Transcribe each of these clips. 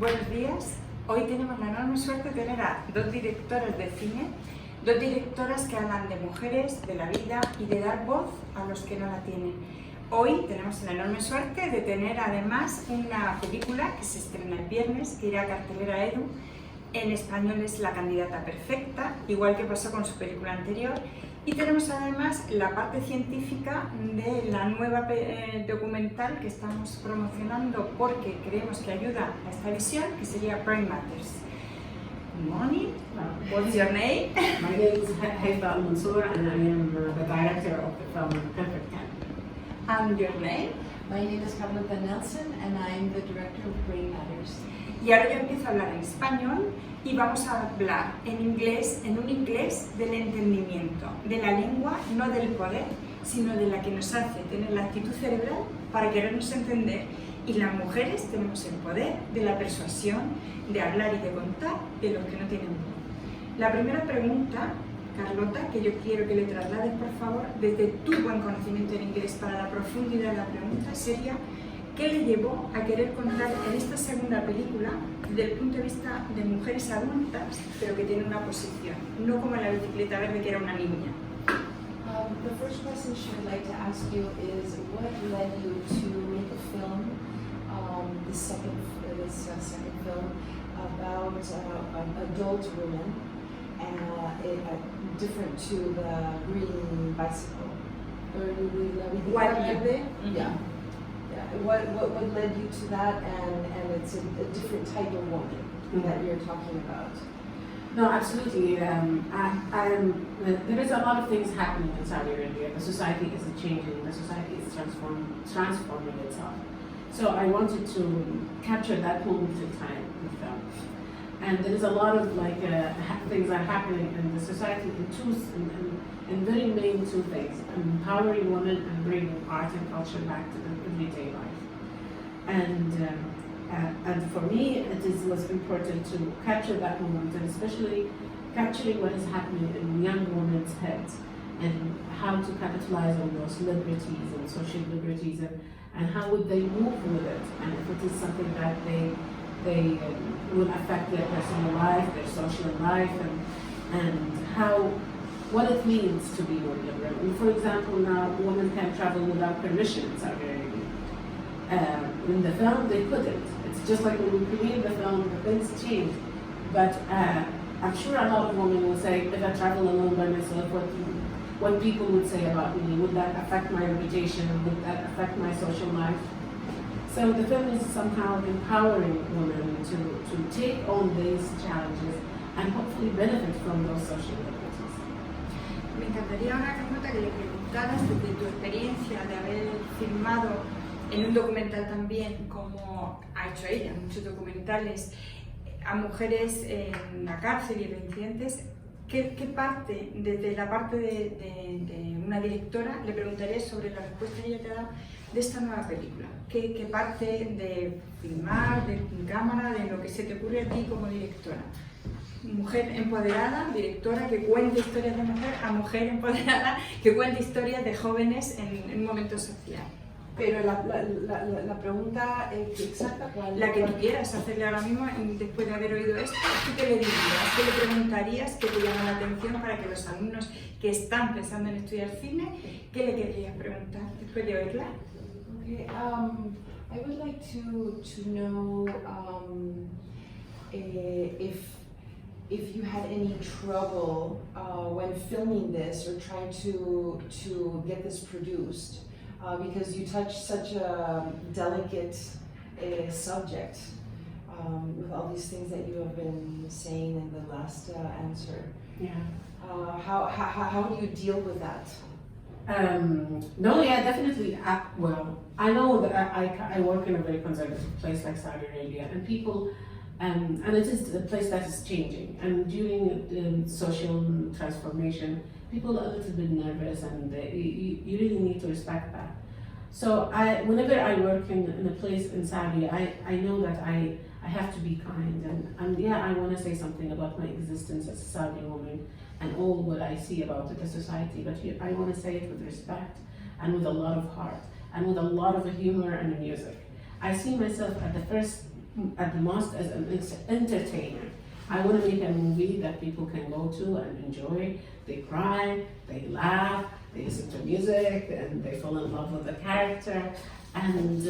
Buenos días. Hoy tenemos la enorme suerte de tener a dos directoras de cine, dos directoras que hablan de mujeres, de la vida y de dar voz a los que no la tienen. Hoy tenemos la enorme suerte de tener además una película que se estrena el viernes, que irá a cartelera Edu. En español es La Candidata Perfecta, igual que pasó con su película anterior. Y tenemos además la parte científica de la nueva documental que estamos promocionando porque creemos que ayuda a esta visión, que sería Brain Matters. Good morning. What's your name? My name is Haifaa Mansour and I am the director of the film Perfecta. And your name? My name is Carlota and I'm the director of Golem Madrid. Y ahora yo empiezo a hablar en español y vamos a hablar en inglés, en un inglés del entendimiento, de la lengua, no del poder, sino de la que nos hace tener la actitud cerebral para querernos entender. Y las mujeres tenemos el poder de la persuasión, de hablar y de contar de los que no tienen voz. La primera pregunta, Carlota, que yo quiero que le traslades, por favor, desde tu buen conocimiento en inglés para la profundidad de la pregunta, sería ¿qué le llevó a querer contar en esta segunda película desde el punto de vista de mujeres adultas, pero que tienen una posición, no como la bicicleta verde que era una niña? The first question she would like to ask you is what led you to make a film, this second film, about adult women, different to the green bicycle. White verde? Yeah. What led you to that, and it's a different type of woman that you're talking about? No, absolutely. There is a lot of things happening in Saudi Arabia. The society is changing. The society is transforming itself. So I wanted to capture that moment in time in film. And there is a lot of things are happening in the society in very main two things: empowering women and bringing art and culture back to the everyday life. And for me, was important to capture that moment, and especially capturing what is happening in young women's heads and how to capitalize on those liberties and social liberties, and how would they move with it, and if it is something that they will affect their personal life, their social life, and what it means to be more liberal. And for example, now women can travel without permission in Saudi Arabia. In the film, they couldn't. It's just like when we premiered the film, the things changed. But I'm sure a lot of women will say, if I travel alone by myself, what people would say about me, would that affect my reputation? Would that affect my social life? So the film is somehow empowering women to take on these challenges and hopefully benefit from those social liberties. Me encantaría ahora, Carlota, que le preguntaras desde tu experiencia de haber filmado en un documental también, como ha hecho ella, muchos documentales, a mujeres en la cárcel y reincidentes. ¿Qué parte, desde la parte de una directora, le preguntaré sobre la respuesta que ella te ha dado de esta nueva película? ¿Qué parte de filmar, de cámara, de lo que se te ocurre a ti como directora? Mujer empoderada, directora que cuenta historias de mujer, a mujer empoderada que cuenta historias de jóvenes en un momento social. Pero la pregunta exacta, ¿cuál? La que tú quieras hacerle ahora mismo, después de haber oído esto, ¿tú qué le dirías? ¿Qué le preguntarías que te llama la atención para que los alumnos que están pensando en estudiar cine, qué le querrías preguntar después de oírla? Okay, I would like to know if you had any trouble when filming this or trying to get this produced. Because you touch such a delicate subject with all these things that you have been saying in the last answer. Yeah. How do you deal with that? No, yeah, definitely. Well, I know that I work in a very conservative place like Saudi Arabia, and people, and it is a place that is changing. And during social transformation, people are a little bit nervous, and you really need to respect that. So whenever I work in a place in Saudi, I know that I have to be kind, and yeah, I want to say something about my existence as a Saudi woman and all what I see about the society, but I want to say it with respect and with a lot of heart and with a lot of humor and music. I see myself at the first at the most as an entertainer. I want to make a movie that people can go to and enjoy. They cry, they laugh, they listen to music, and they fall in love with the character, and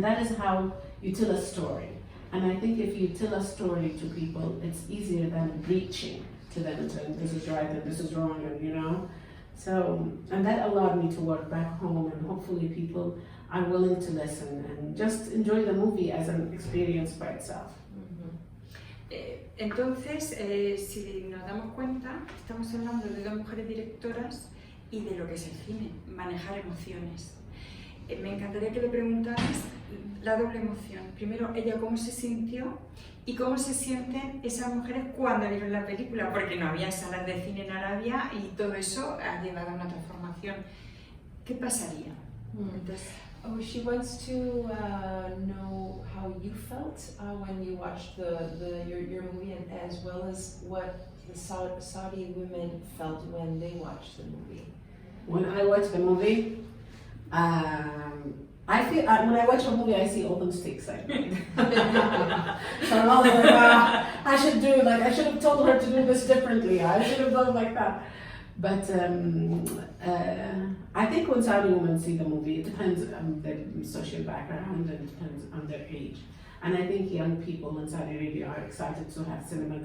that is how you tell a story. And I think if you tell a story to people, it's easier than preaching to them and saying this is right and this is wrong, and you know. So, and that allowed me to work back home, and hopefully people are willing to listen and just enjoy the movie as an experience by itself. Entonces, si nos damos cuenta, estamos hablando de dos mujeres directoras y de lo que es el cine, manejar emociones. Me encantaría que le preguntaras la doble emoción. Primero, ella cómo se sintió y cómo se sienten esas mujeres cuando vieron la película, porque no había salas de cine en Arabia y todo eso ha llevado a una transformación. ¿Qué pasaría? Entonces, she wants to know how you felt when you watched your movie, and as well as what the Saudi women felt when they watched the movie. When I watch the movie, I feel when I watch a movie, I see open stakes. So I'm all like, I should do I should have told her to do this differently. I should have done like that. But I think when Saudi women see the movie, it depends on their social background and it depends on their age. And I think young people in Saudi Arabia are excited to have cinema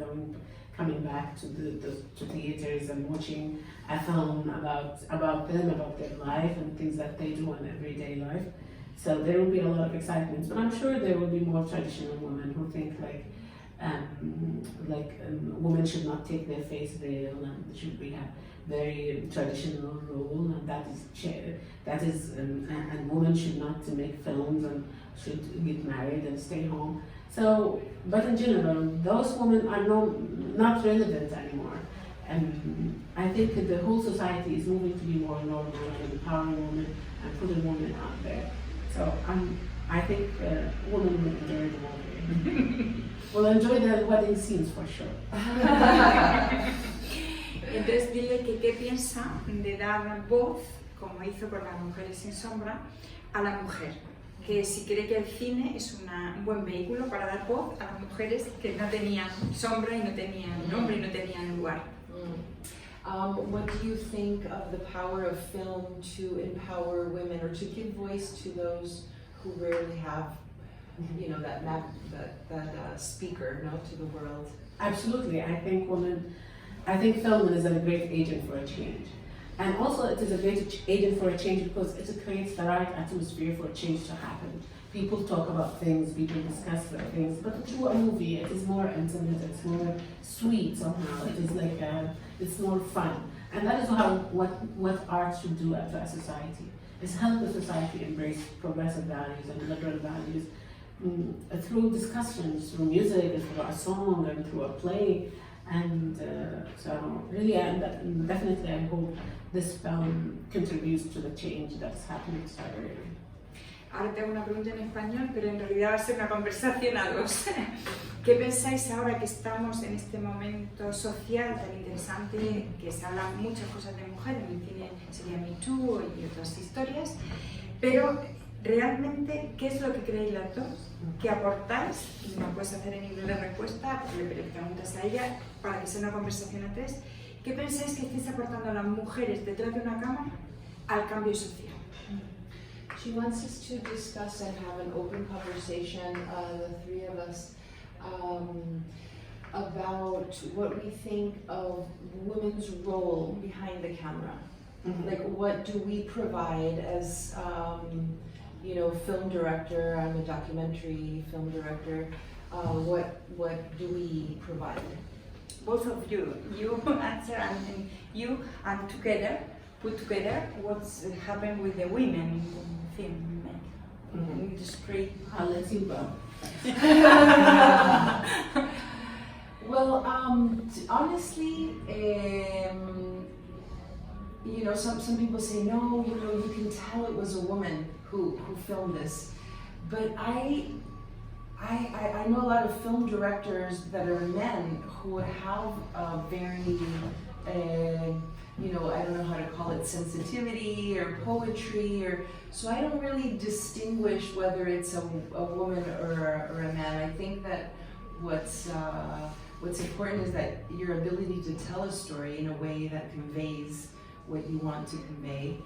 coming back to to theaters and watching a film about them, about their life and things that they do in everyday life. So there will be a lot of excitement. But I'm sure there will be more traditional women who think women should not take their face veil and should be a very traditional role, and and women should not make films and should get married and stay home. So, but in general, those women are not relevant anymore. And I think that the whole society is moving to be more normal and empowering women and putting women out there. So I think women will enjoy the movie. Will enjoy the wedding scenes for sure. Entonces dile que qué piensa de dar voz, como hizo con las mujeres sin sombra, a la mujer. Que si cree que el cine es un buen vehículo para dar voz a las mujeres que no tenían sombra y no tenían nombre y no tenían lugar. What do you think of the power of film to empower women or to give voice to those who rarely have, you know, that speaker, no, to the world? Absolutely, I think film is a great agent for a change. And also it is a great agent for a change because it creates the right atmosphere for change to happen. People talk about things, people discuss things, but through a movie it is more intimate, it's more sweet somehow, it is it's more fun. And that is what art should do to a society, is help the society embrace progressive values and liberal values through discussions, through music, through a song, and through a play. And so really, definitely I hope this film contributes to the change that's happening in Saudi Arabia. Ahora tengo una pregunta en español, pero en realidad va a ser una conversación a dos. ¿Qué pensáis ahora que estamos en este momento social tan interesante, que se hablan muchas cosas de mujeres, en el cine sería Me Too y otras historias, pero realmente, ¿qué es lo que creéis las dos? ¿Qué aportáis? Y no puedes hacer en inglés la respuesta, porque le preguntas a ella, para que sea una conversación a tres. ¿Qué pensáis que estáis aportando a las mujeres detrás de una cámara al cambio social? She wants us to discuss and have an open conversation, the three of us, about what we think of women's role behind the camera. Mm-hmm. Like, what do we provide as, you know, film director? I'm a documentary film director. What do we provide? Both of you answer, and you and together, put together what's happened with the women in film making. In the street. I'll let you go. Well, honestly, you know, some people say, no, you know, you can tell it was a woman who filmed this. But I know a lot of film directors that are men who have a very you know, I don't know how to call it, sensitivity or poetry, or so I don't really distinguish whether it's a woman or a man. I think that what's important is that your ability to tell a story in a way that conveys what you want to convey.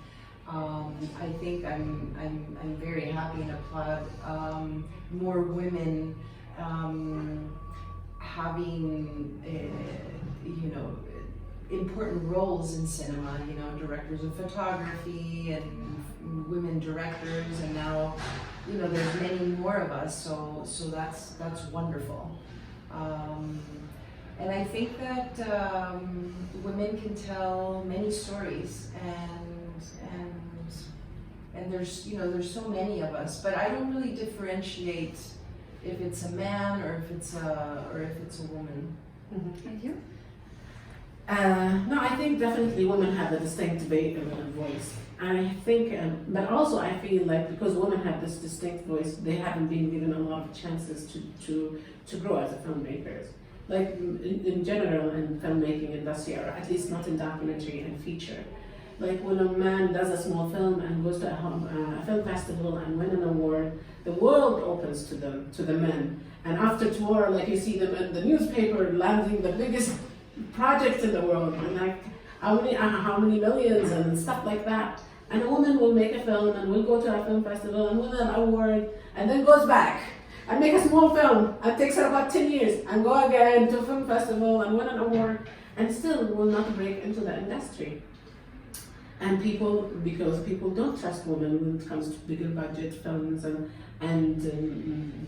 I think I'm very happy and applaud more women having you know, important roles in cinema. You know, directors of photography and women directors, and now, you know, there's many more of us. So that's wonderful. And I think that women can tell many stories, and there's, you know, there's so many of us, but I don't really differentiate if it's a man or if it's a woman. Mm-hmm. And you? No, I think definitely women have a distinct voice. I think, but also I feel like because women have this distinct voice, they haven't been given a lot of chances to grow as filmmakers. Like in general in filmmaking industry, or at least not in documentary and feature. Like when a man does a small film and goes to a film festival and win an award, the world opens to the men. And after tour, like you see them in the newspaper landing the biggest projects in the world, and like how many millions and stuff like that. And a woman will make a film and will go to a film festival and win an award, and then goes back and make a small film and takes her about 10 years and go again to a film festival and win an award, and still will not break into the industry. And because people don't trust women when it comes to bigger budget films, and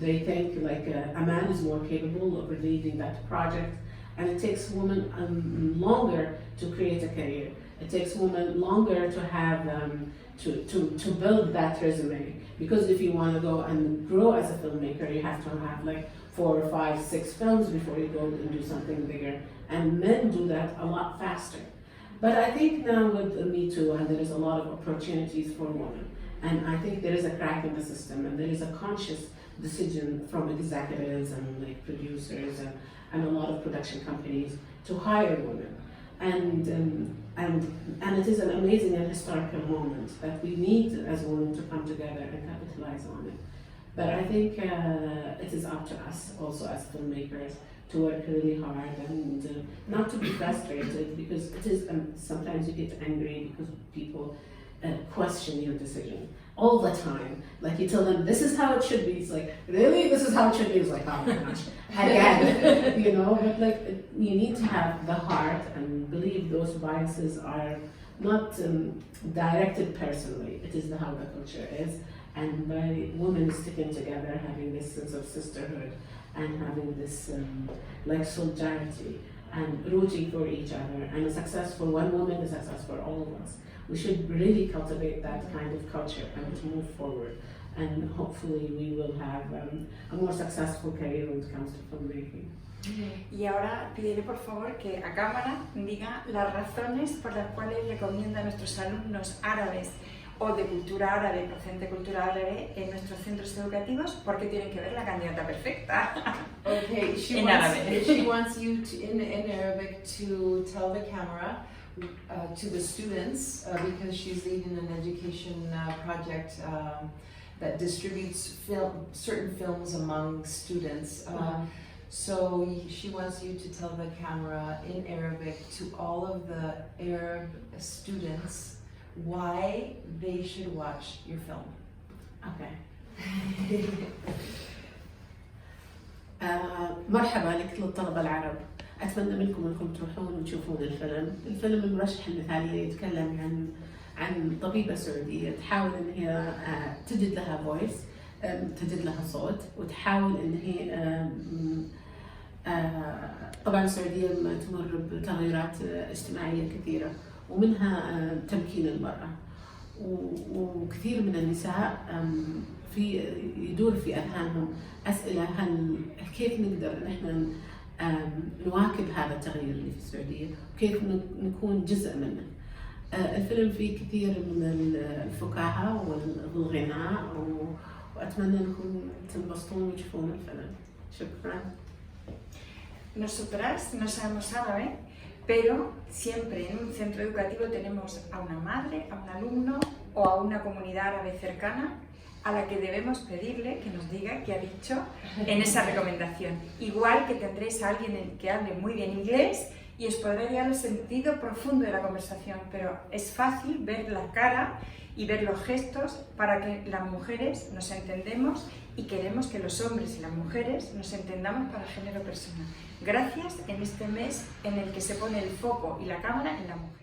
they think like a man is more capable of leading that project, and it takes women longer to create a career. It takes women longer to have to build that resume, because if you want to go and grow as a filmmaker, you have to have like 4, 5, 6 films before you go and do something bigger, and men do that a lot faster. But I think now with Me Too, and there is a lot of opportunities for women, and I think there is a crack in the system, and there is a conscious decision from executives and like producers and a lot of production companies to hire women, and it is an amazing and historical moment that we need as women to come together and capitalize on it. But I think it is up to us also as filmmakers to work really hard and not to be frustrated, because it is sometimes you get angry because people question your decision all the time. Like you tell them this is how it should be. It's like, really, this is how it should be. It's like, oh my gosh, again, you know. But like you need to have the heart and believe those biases are not directed personally. It is how the culture is, and by women sticking together, having this sense of sisterhood, and having this like solidarity and rooting for each other, and a successful one woman is success for all of us. We should really cultivate that kind of culture and to move forward, and hopefully we will have a more successful career when it comes to filmmaking. Y ahora pediré por favor que a cámara diga las razones por las cuales recomienda a nuestros alumnos árabes o de cultura árabe, procedente de cultura árabe, en nuestros centros educativos, porque tienen que ver la candidata perfecta. Okay, she wants you to, in Arabic, to tell the camera to the students, because she's leading an education project that distributes certain films among students. So she wants you to tell the camera in Arabic to all of the Arab students why they should watch your film. Okay. مرحبا لكل الطلبة العرب. أتمنى منكم أنكم تروحون وتشوفون الفيلم. الفيلم المرشح المثالي يتكلم عن طبيبة سعودية تحاول إن هي تجد لها voice، تجد لها صوت، وتحاول إن هي طبعا السعودية تمر بتغيرات اجتماعية كثيرة، ومنها تمكين المرأة، وكثير من النساء يدور في أذهانهم أسئلة كيف نقدر نحن نواكب هذا التغيير اللي في السعودية، وكيف نكون جزء منه. الفيلم فيه كثير من الفكاهة والغناء، وأتمنى أنكم تنبسطون وتشوفون الفيلم. شكرا. Nosotras no sabemos árabe, pero siempre en un centro educativo tenemos a una madre, a un alumno o a una comunidad árabe cercana a la que debemos pedirle que nos diga qué ha dicho en esa recomendación. Igual que tendréis a alguien que hable muy bien inglés y os podrá llegar el sentido profundo de la conversación, pero es fácil ver la cara y ver los gestos para que las mujeres nos entendemos y queremos que los hombres y las mujeres nos entendamos para el género personal. Gracias en este mes en el que se pone el foco y la cámara en la mujer.